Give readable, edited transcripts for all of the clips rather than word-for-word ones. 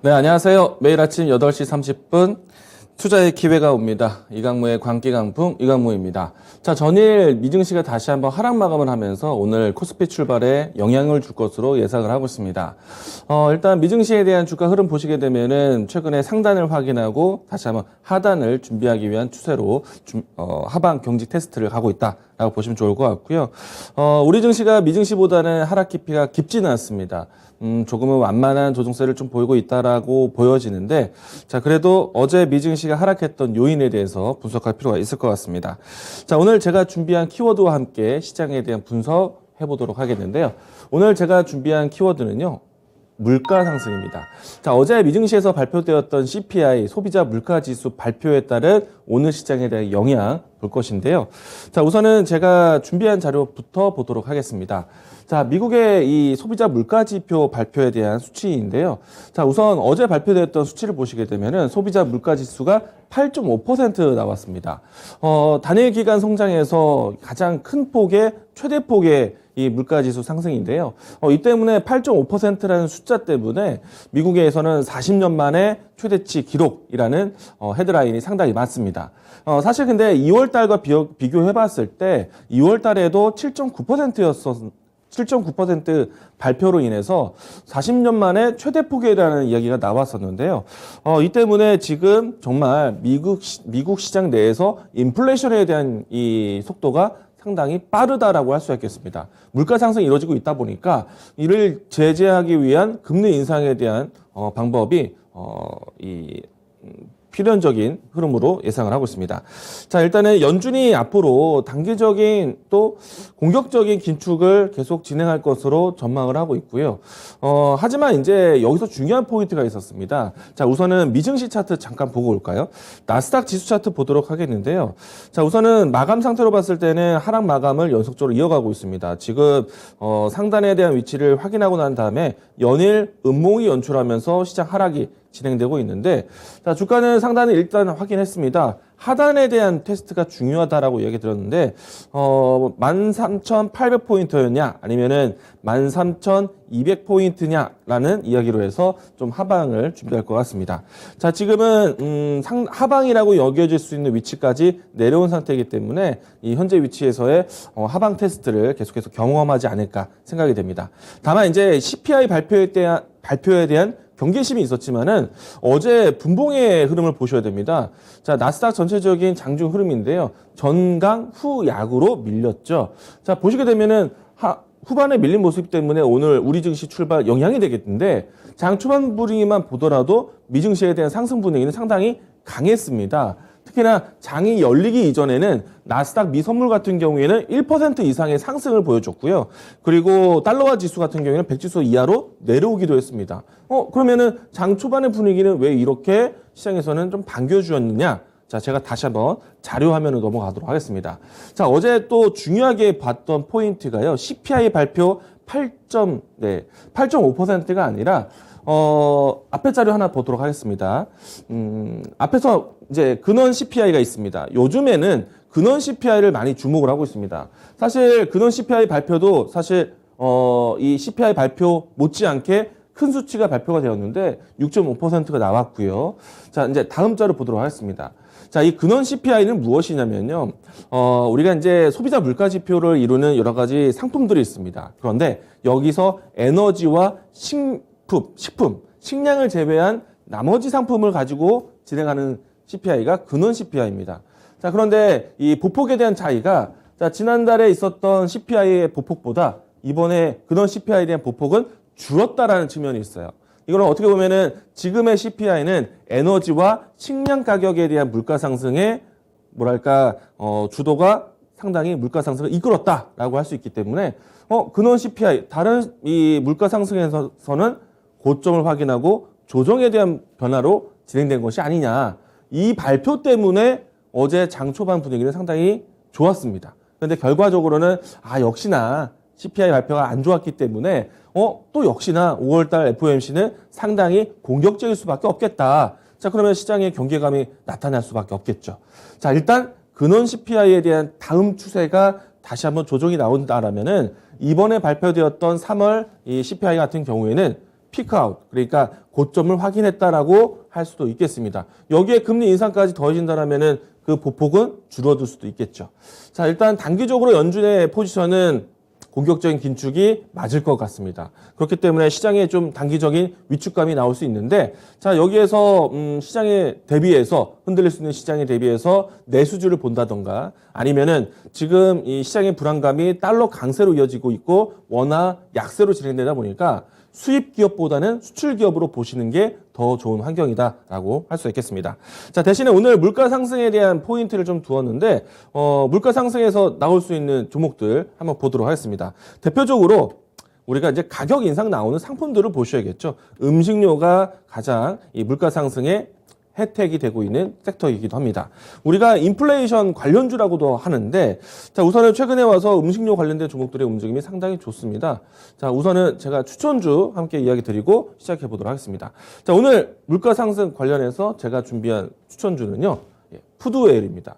네, 안녕하세요. 매일 아침 8시 30분 투자의 기회가 옵니다. 이강무의 광기강풍 이강무입니다. 자, 전일 미증시가 다시 한번 하락 마감을 하면서 오늘 코스피 출발에 영향을 줄 것으로 예상을 하고 있습니다. 일단 미증시에 대한 주가 흐름 보시게 되면은 최근에 상단을 확인하고 다시 한번 하단을 준비하기 위한 추세로 하방 경직 테스트를 가고 있다라고 보시면 좋을 것 같고요. 우리 증시가 미증시보다는 하락 깊이가 깊지는 않습니다. 조금은 완만한 조정세를 좀 보이고 있다라고 보여지는데, 자, 그래도 어제 미증시가 하락했던 요인에 대해서 분석할 필요가 있을 것 같습니다. 자, 오늘 제가 준비한 키워드와 함께 시장에 대한 분석해 보도록 하겠는데요. 오늘 제가 준비한 키워드는요, 물가 상승입니다. 자, 어제 미증시에서 발표되었던 CPI 소비자 물가 지수 발표에 따른 오늘 시장에 대한 영향 볼 것인데요. 자, 우선은 제가 준비한 자료부터 보도록 하겠습니다. 자, 미국의 이 소비자 물가 지표 발표에 대한 수치인데요. 자, 우선 어제 발표되었던 수치를 보시게 되면은 소비자 물가 지수가 8.5% 나왔습니다. 단일 기간 성장에서 가장 큰 폭의 최대 폭의 이 물가지수 상승인데요. 이 때문에 8.5%라는 숫자 때문에 미국에서는 40년 만에 최대치 기록이라는 헤드라인이 상당히 많습니다. 사실 근데 2월 달과 비교해 봤을 때 2월 달에도 7.9% 발표로 인해서 40년 만에 최대 폭이라는 이야기가 나왔었는데요. 이 때문에 지금 정말 미국 시장 내에서 인플레이션에 대한 이 속도가 상당히 빠르다라고 할 수 있겠습니다. 물가 상승이 이루어지고 있다 보니까 이를 제재하기 위한 금리 인상에 대한 방법이 필연적인 흐름으로 예상을 하고 있습니다. 자, 일단은 연준이 앞으로 단기적인 또 공격적인 긴축을 계속 진행할 것으로 전망을 하고 있고요. 하지만 이제 여기서 중요한 포인트가 있었습니다. 자, 우선은 미증시 차트 잠깐 보고 올까요? 나스닥 지수 차트 보도록 하겠는데요. 자, 우선은 마감 상태로 봤을 때는 하락 마감을 연속적으로 이어가고 있습니다. 지금 상단에 대한 위치를 확인하고 난 다음에 연일 음봉이 연출하면서 시장 하락이 진행되고 있는데, 자, 주가는 상단을 일단 확인했습니다. 하단에 대한 테스트가 중요하다라고 얘기 들었는데, 13,800포인트였냐, 아니면은 13,200포인트냐라는 이야기로 해서 좀 하방을 준비할 것 같습니다. 자, 지금은, 하방이라고 여겨질 수 있는 위치까지 내려온 상태이기 때문에 이 현재 위치에서의 하방 테스트를 계속해서 경험하지 않을까 생각이 됩니다. 다만 이제 CPI 발표에 대한 경계심이 있었지만은 어제 분봉의 흐름을 보셔야 됩니다. 자, 나스닥 전체적인 장중 흐름인데요. 전강 후약으로 밀렸죠. 자, 보시게 되면은 후반에 밀린 모습 때문에 오늘 우리 증시 출발 영향이 되겠는데, 장 초반 분위기만 보더라도 미증시에 대한 상승 분위기는 상당히 강했습니다. 특히나 장이 열리기 이전에는 나스닥 미선물 같은 경우에는 1% 이상의 상승을 보여줬고요. 그리고 달러화 지수 같은 경우에는 100지수 이하로 내려오기도 했습니다. 그러면은 장 초반의 분위기는 왜 이렇게 시장에서는 좀 반겨주었느냐? 자, 제가 다시 한번 자료 화면으로 넘어가도록 하겠습니다. 자, 어제 또 중요하게 봤던 포인트가요. CPI 발표 8.5%가 아니라 앞에 자료 하나 보도록 하겠습니다. 앞에서 이제 근원 CPI가 있습니다. 요즘에는 근원 CPI를 많이 주목을 하고 있습니다. 사실 근원 CPI 발표도 사실 이 CPI 발표 못지않게 큰 수치가 발표가 되었는데 6.5%가 나왔고요. 자, 이제 다음 자료 보도록 하겠습니다. 자, 이 근원 CPI는 무엇이냐면요. 우리가 이제 소비자 물가 지표를 이루는 여러 가지 상품들이 있습니다. 그런데 여기서 에너지와 식품, 식량을 제외한 나머지 상품을 가지고 진행하는 CPI가 근원 CPI입니다. 자, 그런데 이 보폭에 대한 차이가, 자, 지난달에 있었던 CPI의 보폭보다 이번에 근원 CPI에 대한 보폭은 줄었다라는 측면이 있어요. 이거는 어떻게 보면은 지금의 CPI는 에너지와 식량 가격에 대한 물가 상승의 뭐랄까 주도가 상당히 물가 상승을 이끌었다라고 할 수 있기 때문에 근원 CPI 다른 이 물가 상승에서는 고점을 확인하고 조정에 대한 변화로 진행된 것이 아니냐. 이 발표 때문에 어제 장 초반 분위기는 상당히 좋았습니다. 그런데 결과적으로는 역시나 CPI 발표가 안 좋았기 때문에 또 역시나 5월달 FOMC는 상당히 공격적일 수밖에 없겠다. 자, 그러면 시장의 경계감이 나타날 수밖에 없겠죠. 자, 일단 근원 CPI에 대한 다음 추세가 다시 한번 조정이 나온다라면은 이번에 발표되었던 3월 이 CPI 같은 경우에는 피크아웃, 그러니까 고점을 확인했다라고 할 수도 있겠습니다. 여기에 금리 인상까지 더해진다면은 그 보폭은 줄어들 수도 있겠죠. 자, 일단 단기적으로 연준의 포지션은 공격적인 긴축이 맞을 것 같습니다. 그렇기 때문에 시장에 좀 단기적인 위축감이 나올 수 있는데, 자, 여기에서 시장에 대비해서 흔들릴 수 있는 시장에 대비해서 내수주를 본다던가, 아니면은 지금 이 시장의 불안감이 달러 강세로 이어지고 있고 원화 약세로 진행되다 보니까 수입 기업보다는 수출 기업으로 보시는 게 더 좋은 환경이다라고 할 수 있겠습니다. 자, 대신에 오늘 물가 상승에 대한 포인트를 좀 두었는데, 물가 상승에서 나올 수 있는 종목들 한번 보도록 하겠습니다. 대표적으로 우리가 이제 가격 인상 나오는 상품들을 보셔야겠죠. 음식료가 가장 이 물가 상승에 혜택이 되고 있는 섹터이기도 합니다. 우리가 인플레이션 관련주라고도 하는데, 자, 우선은 최근에 와서 음식료 관련된 종목들의 움직임이 상당히 좋습니다. 자, 우선은 제가 추천주 함께 이야기 드리고 시작해 보도록 하겠습니다. 자, 오늘 물가 상승 관련해서 제가 준비한 추천주는요, 푸드웨일입니다.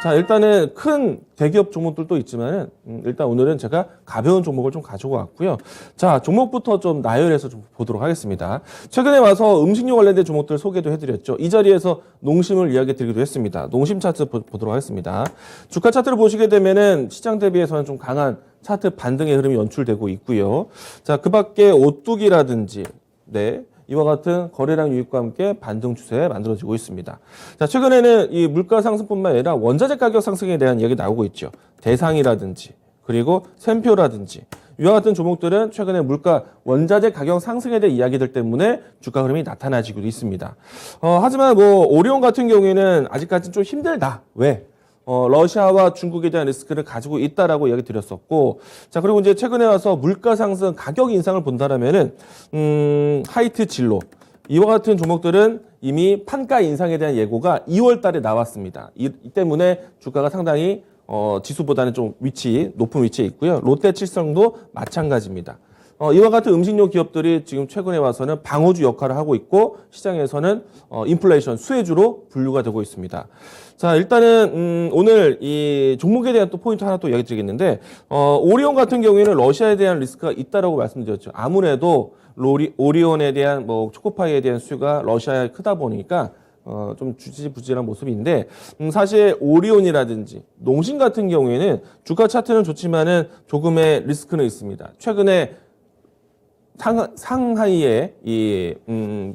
자, 일단은 큰 대기업 종목들도 있지만은 일단 오늘은 제가 가벼운 종목을 좀 가지고 왔고요. 자, 종목부터 좀 나열해서 좀 보도록 하겠습니다. 최근에 와서 음식료 관련된 종목들 소개도 해드렸죠. 이 자리에서 농심을 이야기 드리기도 했습니다. 농심 차트 보도록 하겠습니다. 주가 차트를 보시게 되면은 시장 대비해서는 좀 강한 차트 반등의 흐름이 연출되고 있고요. 자, 그 밖에 오뚜기라든지, 네, 이와 같은 거래량 유입과 함께 반등 추세 만들어지고 있습니다. 자, 최근에는 이 물가 상승뿐만 아니라 원자재 가격 상승에 대한 이야기 나오고 있죠. 대상이라든지, 그리고 샘표라든지, 이와 같은 종목들은 최근에 물가 원자재 가격 상승에 대한 이야기들 때문에 주가 흐름이 나타나지고 있습니다. 하지만 뭐 오리온 같은 경우에는 아직까지는 좀 힘들다. 왜? 러시아와 중국에 대한 리스크를 가지고 있다라고 이야기 드렸었고, 자, 그리고 이제 최근에 와서 물가 상승, 가격 인상을 본다라면은, 하이트 진로. 이와 같은 종목들은 이미 판가 인상에 대한 예고가 2월 달에 나왔습니다. 이 때문에 주가가 상당히, 지수보다는 좀 높은 위치에 있고요. 롯데 칠성도 마찬가지입니다. 이와 같은 음식료 기업들이 지금 최근에 와서는 방어주 역할을 하고 있고, 시장에서는 인플레이션 수혜주로 분류가 되고 있습니다. 자, 일단은 오늘 이 종목에 대한 또 포인트 하나 또 이야기 드리겠는데, 오리온 같은 경우에는 러시아에 대한 리스크가 있다라고 말씀드렸죠. 아무래도 오리온에 대한 뭐 초코파이에 대한 수요가 러시아에 크다 보니까 좀 주지부진한 모습인데, 사실 오리온이라든지 농심 같은 경우에는 주가 차트는 좋지만은 조금의 리스크는 있습니다. 최근에 상하이의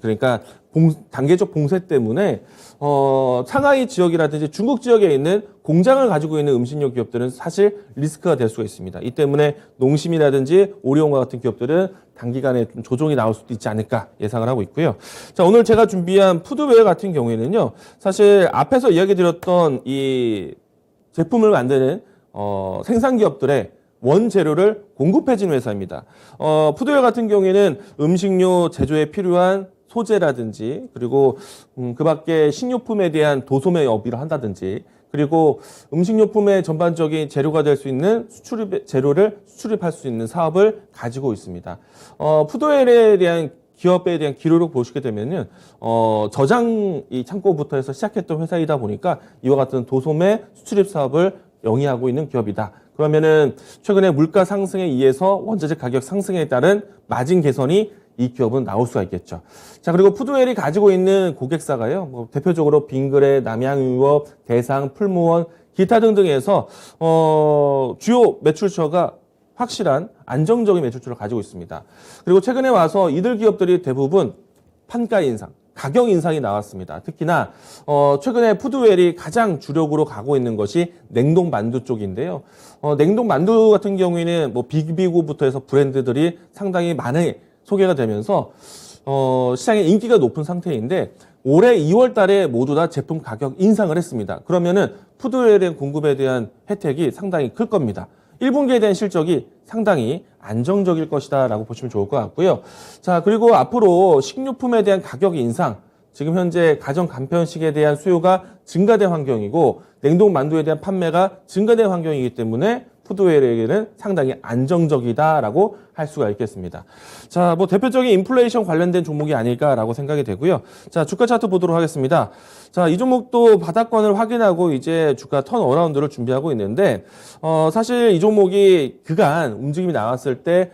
그러니까 단계적 봉쇄 때문에 상하이 지역이라든지 중국 지역에 있는 공장을 가지고 있는 음식료 기업들은 사실 리스크가 될 수가 있습니다. 이 때문에 농심이라든지 오리온과 같은 기업들은 단기간에 좀 조정이 나올 수도 있지 않을까 예상을 하고 있고요. 자, 오늘 제가 준비한 푸드웨어 같은 경우에는요, 사실 앞에서 이야기 드렸던 이 제품을 만드는 생산 기업들의 원재료를 공급해주는 회사입니다. 푸드웨어 같은 경우에는 음식료 제조에 필요한 소재라든지, 그리고 그 밖에 식료품에 대한 도소매 업위를 한다든지, 그리고 음식료품의 전반적인 재료가 될 수 있는 재료를 수출입할 수 있는 사업을 가지고 있습니다. 푸드웨어에 대한 기업에 대한 기록을 보시게 되면은 저장 이 창고부터 해서 시작했던 회사이다 보니까 이와 같은 도소매 수출입 사업을 영위하고 있는 기업이다. 그러면은 최근에 물가 상승에 의해서 원자재 가격 상승에 따른 마진 개선이 이 기업은 나올 수가 있겠죠. 자, 그리고 푸드웰이 가지고 있는 고객사가요, 뭐 대표적으로 빙그레, 남양유업, 대상, 풀무원, 기타 등등에서 주요 매출처가 확실한 안정적인 매출처를 가지고 있습니다. 그리고 최근에 와서 이들 기업들이 대부분 판가 인상, 가격 인상이 나왔습니다. 특히나 최근에 푸드웰이 가장 주력으로 가고 있는 것이 냉동 만두 쪽인데요. 냉동 만두 같은 경우에는 뭐 비비고부터 해서 브랜드들이 상당히 많이 소개가 되면서 시장에 인기가 높은 상태인데, 올해 2월 달에 모두 다 제품 가격 인상을 했습니다. 그러면은 푸드웰에 대한 공급에 대한 혜택이 상당히 클 겁니다. 1분기에 대한 실적이 상당히 안정적일 것이다 라고 보시면 좋을 것 같고요. 자, 그리고 앞으로 식료품에 대한 가격 인상, 지금 현재 가정 간편식에 대한 수요가 증가된 환경이고 냉동 만두에 대한 판매가 증가된 환경이기 때문에 푸드웨어에게는 상당히 안정적이다라고 할 수가 있겠습니다. 자, 뭐 대표적인 인플레이션 관련된 종목이 아닐까라고 생각이 되고요. 자, 주가 차트 보도록 하겠습니다. 자, 이 종목도 바닥권을 확인하고 이제 주가 턴 어라운드를 준비하고 있는데, 사실 이 종목이 그간 움직임이 나왔을 때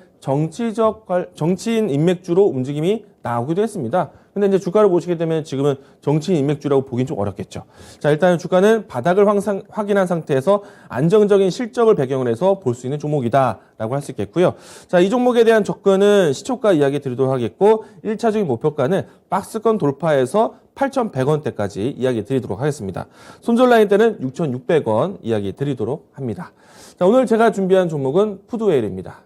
정치인 인맥주로 움직임이 나오기도 했습니다. 근데 이제 주가를 보시게 되면 지금은 정치인 인맥주라고 보긴 좀 어렵겠죠. 자, 일단은 주가는 바닥을 확인한 상태에서 안정적인 실적을 배경으로 해서 볼 수 있는 종목이다라고 할 수 있겠고요. 자, 이 종목에 대한 접근은 시초가 이야기 드리도록 하겠고 1차적인 목표가는 박스권 돌파해서 8,100원대까지 이야기 드리도록 하겠습니다. 손절 라인 때는 6,600원 이야기 드리도록 합니다. 자, 오늘 제가 준비한 종목은 푸드웨일입니다.